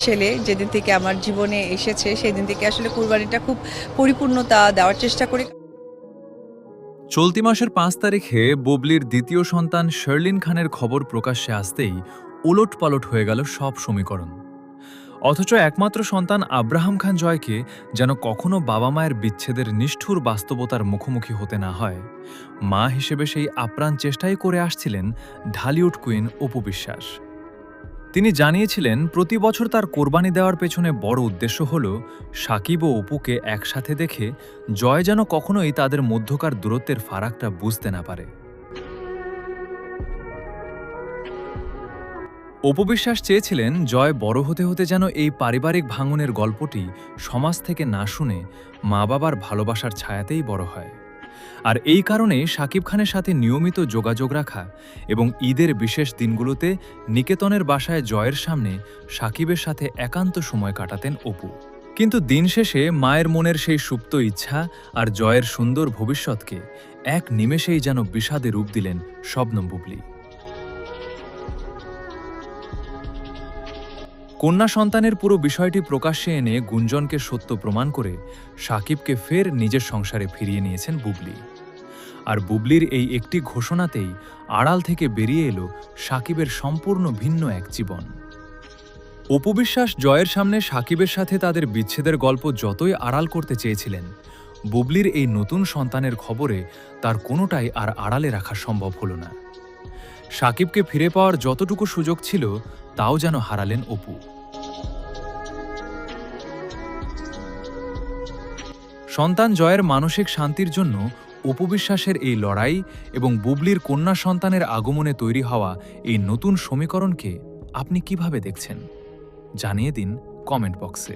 ছেলে যেদিন থেকে আমার জীবনে এসেছে সেদিন থেকে আসলে কুরবানিটা খুব পরিপূর্ণতা দেওয়ার চেষ্টা করি। চলতি মাসের ৫ তারিখে বুবলির দ্বিতীয় সন্তান শার্লিন খানের খবর প্রকাশ্যে আসতেই উলটপালট হয়ে গেল সব সমীকরণ। অথচ একমাত্র সন্তান আব্রাহাম খান জয়কে যেন কখনো বাবা মায়ের বিচ্ছেদের নিষ্ঠুর বাস্তবতার মুখোমুখি হতে না হয়, মা হিসেবে সেই আপ্রাণ চেষ্টাই করে আসছিলেন ঢালিউড কুইন অপু বিশ্বাস। তিনি জানিয়েছিলেন প্রতি বছর তার কোরবানি দেওয়ার পেছনে বড় উদ্দেশ্য হল সাকিব ও অপুকে একসাথে দেখে জয় যেন কখনোই তাদের মধ্যকার দূরত্বের ফারাকটা বুঝতে না পারে। অপু বিশ্বাস চেয়েছিলেন জয় বড় হতে হতে যেন এই পারিবারিক ভাঙনের গল্পটি সমাজ থেকে না শুনে মা বাবার ভালোবাসার ছায়াতেই বড় হয়। আর এই কারণে শাকিব খানের সাথে নিয়মিত যোগাযোগ রাখা এবং ঈদের বিশেষ দিনগুলোতে নিকেতনের বাসায় জয়ের সামনে শাকিবের সাথে একান্ত সময় কাটাতেন অপু। কিন্তু দিন শেষে মায়ের মনের সেই সুপ্ত ইচ্ছা আর জয়ের সুন্দর ভবিষ্যৎকে এক নিমেষেই যেন বিষাদে রূপ দিলেন শবনম বুবলী। কন্যা সন্তানের পুরো বিষয়টি প্রকাশ্যে এনে গুঞ্জনকে সত্য প্রমাণ করে শাকিবকে ফের নিজের সংসারে ফিরিয়ে নিয়েছেন বুবলী। আর বুবলির এই একটি ঘোষণাতেই আড়াল থেকে বেরিয়ে এলো শাকিবের সম্পূর্ণ ভিন্ন এক জীবন। অপু বিশ্বাস জয়ের সামনে শাকিবের সাথে তাদের বিচ্ছেদের গল্প যতই আড়াল করতে চেয়েছিলেন, বুবলির এই নতুন সন্তানের খবরে তার কোনোটাই আর আড়ালে রাখা সম্ভব হলো না। শাকিবকে ফিরে পাওয়ার যতটুকু সুযোগ ছিল তাও যেন হারালেন অপু। সন্তান জয়ের মানসিক শান্তির জন্য অপু বিশ্বাসের এই লড়াই এবং বুবলির কন্যা সন্তানের আগমনে তৈরি হওয়া এই নতুন সমীকরণকে আপনি কিভাবে দেখছেন জানিয়ে দিন কমেন্ট বক্সে।